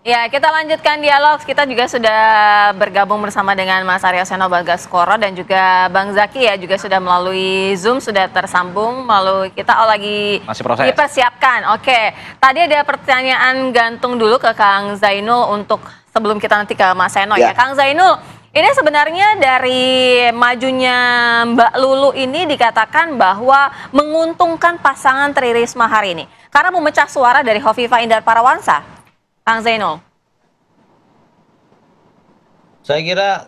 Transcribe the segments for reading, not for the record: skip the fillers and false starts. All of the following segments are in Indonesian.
Ya, kita lanjutkan dialog. Kita juga sudah bergabung bersama dengan Mas Aryo Seno Bagaskoro dan juga Bang Zaki ya, juga sudah melalui Zoom, sudah tersambung melalui kita. Lagi masih proses. Dipersiapkan. Oke, tadi ada pertanyaan gantung dulu ke Kang Zainul untuk sebelum kita nanti ke Mas Seno ya. Kang Zainul, ini sebenarnya dari majunya Mbak Lulu ini dikatakan bahwa menguntungkan pasangan Tri Risma hari ini karena memecah suara dari Hovifah Indar Parawansa. Kang Zainul. Saya kira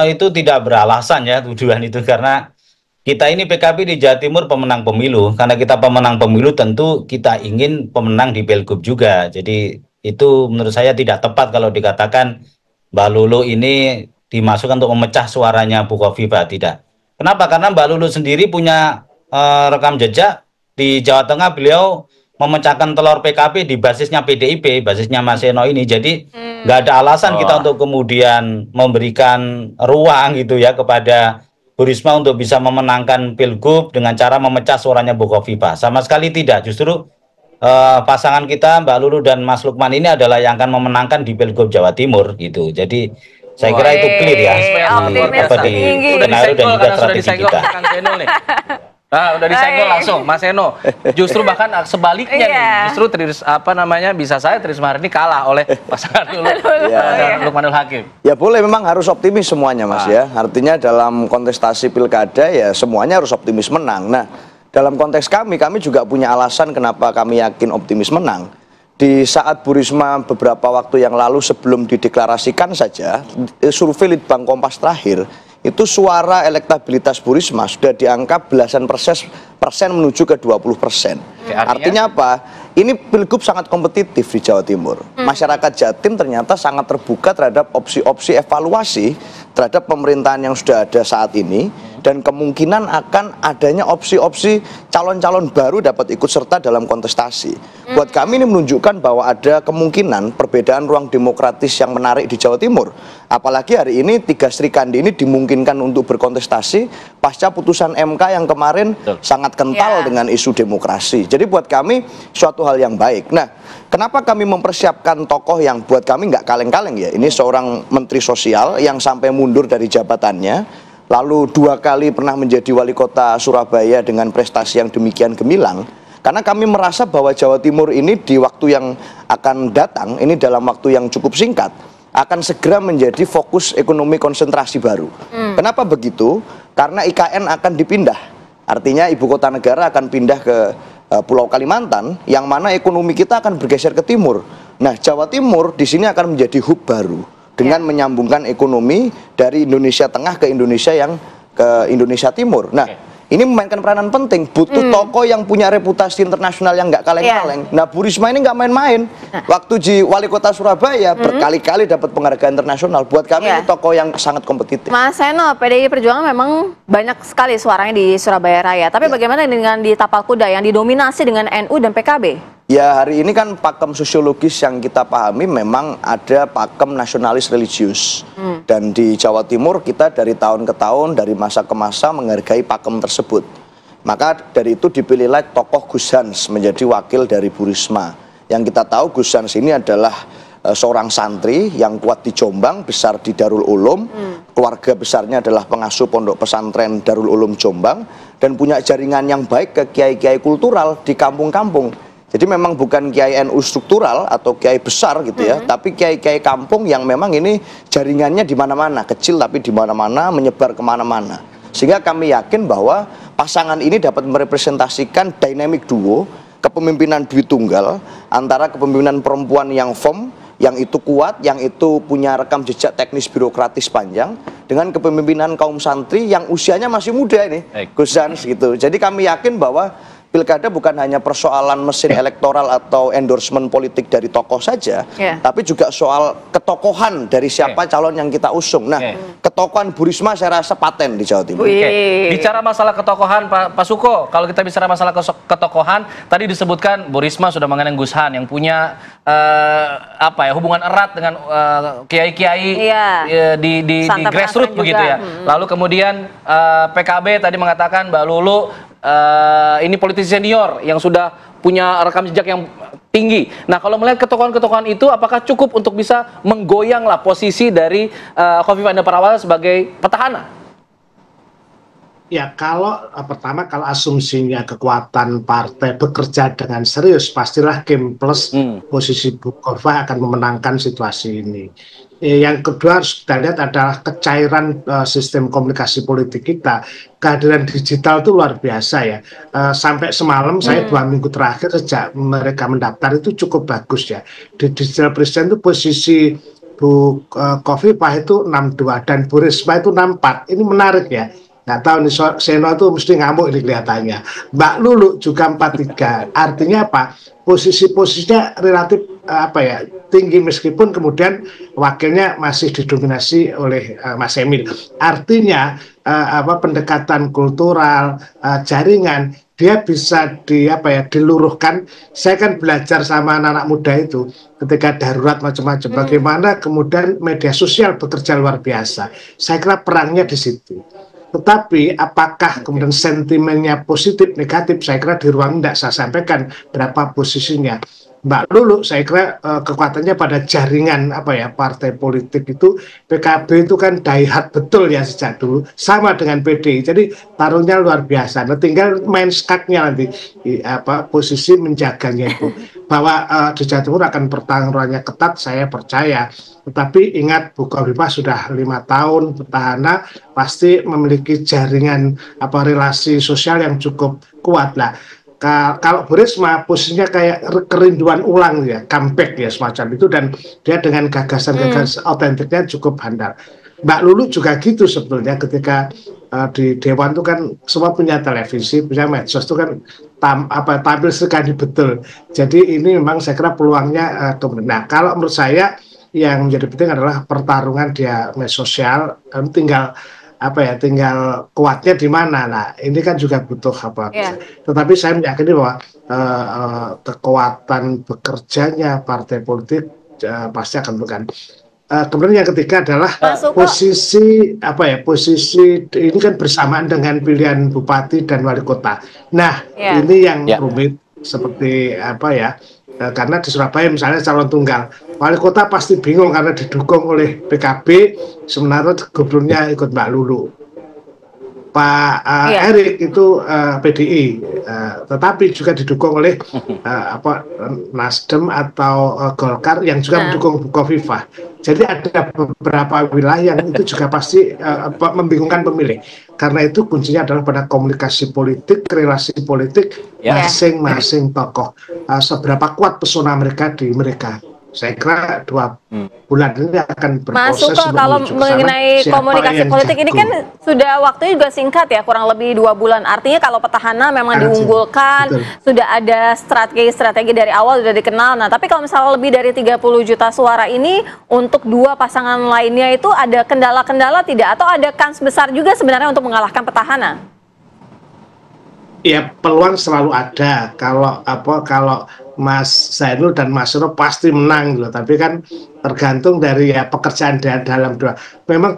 itu tidak beralasan ya tuduhan itu, karena kita ini PKB di Jawa Timur pemenang pemilu. Karena kita pemenang pemilu tentu kita ingin pemenang di Pilgub juga. Jadi itu menurut saya tidak tepat kalau dikatakan Mbak Lulu ini dimasukkan untuk memecah suaranya Bu Hovifah. Tidak. Kenapa? Karena Mbak Lulu sendiri punya rekam jejak di Jawa Tengah. Beliau memecahkan telur PKB di basisnya PDIP, basisnya Mas Seno ini. Jadi nggak ada alasan kita untuk kemudian memberikan ruang gitu ya kepada Bu Risma untuk bisa memenangkan Pilgub dengan cara memecah suaranya Bu Hovifah. Sama sekali tidak. Justru pasangan kita Mbak Lulu dan Mas Lukman ini adalah yang akan memenangkan di Pilgub Jawa Timur gitu. Jadi saya kira itu clear ya di Benaru dan juga strategi kita. Nah, udah disenggol langsung, Mas Seno. Justru bahkan sebaliknya nih, justru bisa saya Tri Risma hari ini kalah oleh pasangan Lulu dan Lukmanul Hakim. Ya boleh, memang harus optimis semuanya Mas ya. Artinya dalam kontestasi pilkada ya semuanya harus optimis menang. Nah, dalam konteks kami juga punya alasan kenapa kami yakin optimis menang. Di saat Bu Risma beberapa waktu yang lalu sebelum dideklarasikan saja, survei Litbang Kompas terakhir, itu suara elektabilitas Bu Risma sudah di angka belasan persen menuju ke 20%. Artinya apa? Ini Pilgub sangat kompetitif di Jawa Timur. Masyarakat Jatim ternyata sangat terbuka terhadap opsi-opsi evaluasi terhadap pemerintahan yang sudah ada saat ini, dan kemungkinan akan adanya opsi-opsi calon-calon baru dapat ikut serta dalam kontestasi. Buat kami ini menunjukkan bahwa ada kemungkinan perbedaan ruang demokratis yang menarik di Jawa Timur. Apalagi hari ini 3 Sri Kandi ini dimungkinkan untuk berkontestasi pasca putusan MK yang kemarin sangat kental dengan isu demokrasi. Jadi buat kami suatu hal yang baik. Nah, kenapa kami mempersiapkan tokoh yang buat kami nggak kaleng-kaleng ya? Ini seorang menteri sosial yang sampai mundur dari jabatannya, lalu 2 kali pernah menjadi wali kota Surabaya dengan prestasi yang demikian gemilang. Karena kami merasa bahwa Jawa Timur ini di waktu yang akan datang, ini dalam waktu yang cukup singkat, akan segera menjadi fokus ekonomi konsentrasi baru. Kenapa begitu? Karena IKN akan dipindah. Artinya ibu kota negara akan pindah ke Pulau Kalimantan, yang mana ekonomi kita akan bergeser ke timur. Nah, Jawa Timur di sini akan menjadi hub baru dengan menyambungkan ekonomi dari Indonesia Tengah ke Indonesia Indonesia Timur. Nah, ini memainkan peranan penting. Butuh tokoh yang punya reputasi internasional yang nggak kaleng-kaleng. Nah, Bu Risma ini nggak main-main. Waktu di wali kota Surabaya berkali-kali dapat penghargaan internasional. Buat kami ini tokoh yang sangat kompetitif. Mas Seno, PDI Perjuangan memang banyak sekali suaranya di Surabaya Raya. Tapi bagaimana dengan di Tapal Kuda yang didominasi dengan NU dan PKB? Ya, hari ini kan pakem sosiologis yang kita pahami memang ada pakem nasionalis religius. Dan di Jawa Timur kita dari tahun ke tahun, dari masa ke masa menghargai pakem tersebut. Maka dari itu dipilihlah tokoh Gus Hans menjadi wakil dari Bu Risma. Yang kita tahu Gus Hans ini adalah seorang santri yang kuat di Jombang, besar di Darul Ulum. Keluarga besarnya adalah pengasuh pondok pesantren Darul Ulum Jombang, dan punya jaringan yang baik ke kiai-kiai kultural di kampung-kampung. Jadi memang bukan kiai NU struktural atau kiai besar gitu ya, tapi kiai-kiai kampung yang memang ini jaringannya di mana-mana, kecil tapi di mana-mana, menyebar kemana-mana. Sehingga kami yakin bahwa pasangan ini dapat merepresentasikan dynamic duo, kepemimpinan Dwi Tunggal, antara kepemimpinan perempuan yang firm, yang itu kuat, yang itu punya rekam jejak teknis birokratis panjang, dengan kepemimpinan kaum santri yang usianya masih muda ini, Gus Hans gitu. Jadi kami yakin bahwa pilkada bukan hanya persoalan mesin elektoral atau endorsement politik dari tokoh saja, tapi juga soal ketokohan dari siapa calon yang kita usung. Nah, ketokohan Bu Risma saya rasa paten di Jawa Timur. Bicara masalah ketokohan, Pak Suko, kalau kita bicara masalah ketokohan, tadi disebutkan Bu Risma sudah mengenang Gus Han yang punya hubungan erat dengan kiai-kiai di grassroots begitu ya. Lalu kemudian PKB tadi mengatakan Mbak Lulu ini politisi senior yang sudah punya rekam jejak yang tinggi. Nah, kalau melihat ketokohan-ketokohan itu, apakah cukup untuk bisa menggoyang lah posisi dari Khofifah Indar Parawansa sebagai petahana? Ya, pertama kalau asumsinya kekuatan partai bekerja dengan serius, pastilah Kim plus posisi Bu Khofifah akan memenangkan situasi ini. Yang kedua harus kita lihat adalah kecairan sistem komunikasi politik kita. Kehadiran digital itu luar biasa ya. Sampai semalam saya 2 minggu terakhir sejak mereka mendaftar itu cukup bagus ya. Di Digital Presiden itu posisi Bu Khofifah itu 62 dan Bu Risma itu 64. Ini menarik ya. Nggak tahu nih, Seno itu mesti ngamuk ini kelihatannya. Mbak Lulu juga 43. Artinya apa? Posisi-posisinya relatif tinggi meskipun kemudian wakilnya masih didominasi oleh Mas Emil. Artinya pendekatan kultural, jaringan dia bisa diluruhkan. Saya kan belajar sama anak-anak muda itu ketika darurat macam-macam. Bagaimana kemudian media sosial bekerja luar biasa. Saya kira perangnya di situ. Tetapi apakah kemudian sentimennya positif, negatif, saya kira di ruang tidak saya sampaikan berapa posisinya. Mbak Lulu, saya kira kekuatannya pada jaringan partai politik itu. PKB itu kan daihat betul ya sejak dulu, sama dengan PDI, jadi taruhnya luar biasa. Nah, tinggal main skaknya nanti posisi menjaganya itu. Bahwa di Jawa Timur akan pertarungannya ketat, saya percaya. Tetapi ingat, Bu Khofifah sudah 5 tahun petahana, pasti memiliki jaringan relasi sosial yang cukup kuat lah. Kalau Bu Risma posisinya kayak kerinduan ulang ya, comeback ya semacam itu, dan dia dengan gagasan-gagasan otentiknya cukup handal. Mbak Lulu juga gitu sebetulnya, ketika di Dewan itu kan semua punya televisi, punya medsos itu kan tampil sekali betul. Jadi ini memang saya kira peluangnya nah, kalau menurut saya yang menjadi penting adalah pertarungan dia media sosial, tinggal kuatnya di mana. Nah, ini kan juga butuh Tetapi saya meyakini bahwa kekuatan bekerjanya partai politik pasti akan menentukan. Kemudian yang ketiga adalah posisi ini kan bersamaan dengan pilihan bupati dan wali kota. Nah, ini yang rumit seperti karena di Surabaya misalnya calon tunggal, wali kota pasti bingung karena didukung oleh PKB, sementara gubernurnya ikut Mbak Lulu. Pak Erik itu PDI, tetapi juga didukung oleh Nasdem atau Golkar yang juga mendukung Bu Khofifah. Jadi ada beberapa wilayah yang itu juga pasti membingungkan pemilih. Karena itu kuncinya adalah pada komunikasi politik, relasi politik masing-masing tokoh. Seberapa kuat pesona mereka di mereka. Saya kira 2 bulan ini akan berproses. Mas Suko, kalau mengenai komunikasi politik ini kan sudah waktunya juga singkat ya, kurang lebih 2 bulan. Artinya kalau petahana memang diunggulkan, sudah ada strategi dari awal sudah dikenal. Nah, tapi kalau misalnya lebih dari 30 juta suara ini untuk 2 pasangan lainnya itu ada kendala-kendala tidak? Atau ada kans besar juga sebenarnya untuk mengalahkan petahana? Ya, peluang selalu ada. Kalau Mas Zainul dan Mas Suro pasti menang gitu. Tapi kan tergantung dari pekerjaan dalam dua. Memang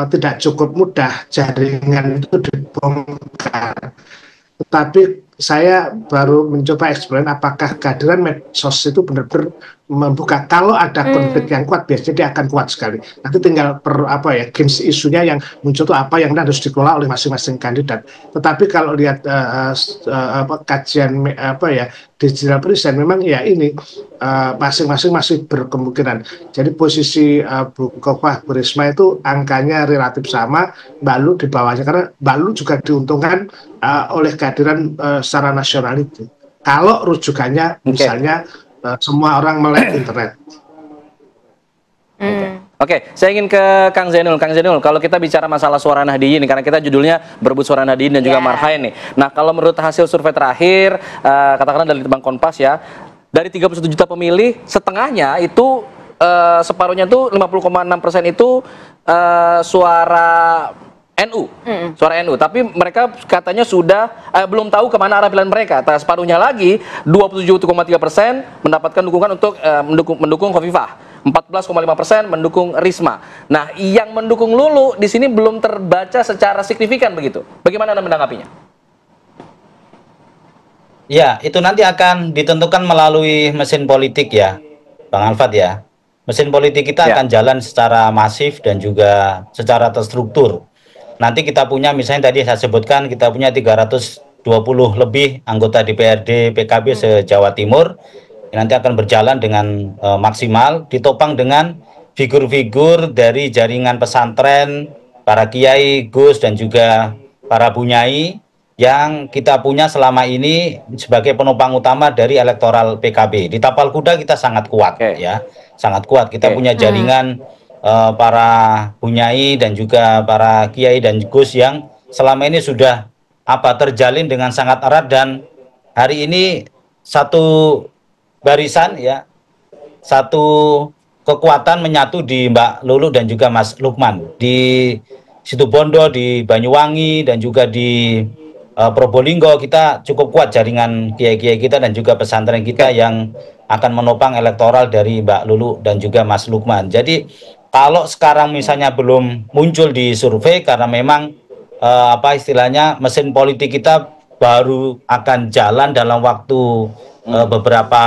tidak cukup mudah jaringan itu dibongkar. Tetapi saya baru mencoba eksperimen apakah kehadiran medsos itu benar-benar membuka. Kalau ada konflik yang kuat, biasanya dia akan kuat sekali. Nanti tinggal games isunya yang muncul itu apa yang harus dikelola oleh masing-masing kandidat. Tetapi kalau lihat kajian Digital Presiden, memang ya ini masing-masing masih berkemungkinan. Jadi posisi Bu Khofifah, Bu Risma itu angkanya relatif sama, Mbak Lulu di bawahnya, karena Mbak Lulu juga diuntungkan oleh kehadiran secara nasional itu. Kalau rujukannya misalnya semua orang melek internet. Oke, saya ingin ke Kang Zainul. Kang Zainul, kalau kita bicara masalah suara Nahdliyin, karena kita judulnya berebut suara Nahdliyin dan juga Marhaen nih. Nah, kalau menurut hasil survei terakhir, katakanlah dari Litbang Kompas ya, dari 31 juta pemilih, setengahnya itu separuhnya itu 50,6% itu suara NU, suara NU. Tapi mereka katanya sudah belum tahu kemana arah pilihan mereka. Separuhnya lagi 27,3% mendapatkan dukungan untuk mendukung Khofifah. 14,5% mendukung Risma. Nah, yang mendukung Lulu di sini belum terbaca secara signifikan begitu. Bagaimana Anda menanggapinya? Ya, itu nanti akan ditentukan melalui mesin politik ya, Bang Alfat ya. Mesin politik kita Ya. akan jalan secara masif dan juga secara terstruktur. Nanti kita punya, misalnya tadi saya sebutkan, kita punya 320 lebih anggota DPRD PKB se-Jawa Timur. Nanti akan berjalan dengan maksimal, ditopang dengan figur-figur dari jaringan pesantren, para kiai, gus, dan juga para bunyai yang kita punya selama ini sebagai penopang utama dari elektoral PKB. Di Tapal Kuda kita sangat kuat, Oke. ya, sangat kuat. Kita Oke. punya jaringan para bunyai dan juga para kiai dan gus yang selama ini sudah terjalin dengan sangat erat, dan hari ini satu barisan ya, satu kekuatan menyatu di Mbak Lulu dan juga Mas Lukman di Situbondo, di Banyuwangi, dan juga di Probolinggo. Kita cukup kuat jaringan kiai-kiai kita dan juga pesantren kita yang akan menopang elektoral dari Mbak Lulu dan juga Mas Lukman. Jadi kalau sekarang misalnya belum muncul di survei karena memang istilahnya mesin politik kita baru akan jalan dalam waktu beberapa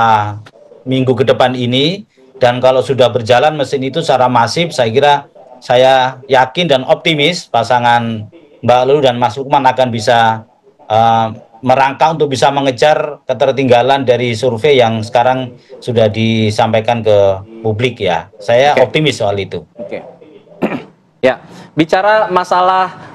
minggu ke depan ini, dan kalau sudah berjalan mesin itu secara masif, saya yakin dan optimis pasangan Mbak Lulu dan Mas Lukman akan bisa merangkak untuk bisa mengejar ketertinggalan dari survei yang sekarang sudah disampaikan ke publik ya. Saya optimis soal itu. Oke. Ya, bicara masalah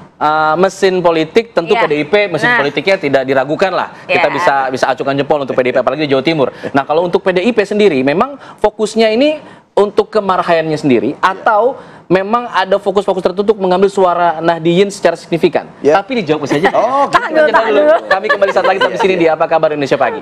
mesin politik, tentu Iya. PDIP mesin Nah. politiknya tidak diragukan lah. Kita Iya. bisa acukan jempol untuk PDIP, apalagi di Jawa Timur. Nah, kalau untuk PDIP sendiri, memang fokusnya ini untuk kemarahannya sendiri, atau memang ada fokus-fokus tertutup mengambil suara Nahdliyin secara signifikan? Ya. Tapi dijawab saja. Oh, gitu. Tahan dulu. Kami kembali saat lagi di sini di Apa Kabar Indonesia Pagi.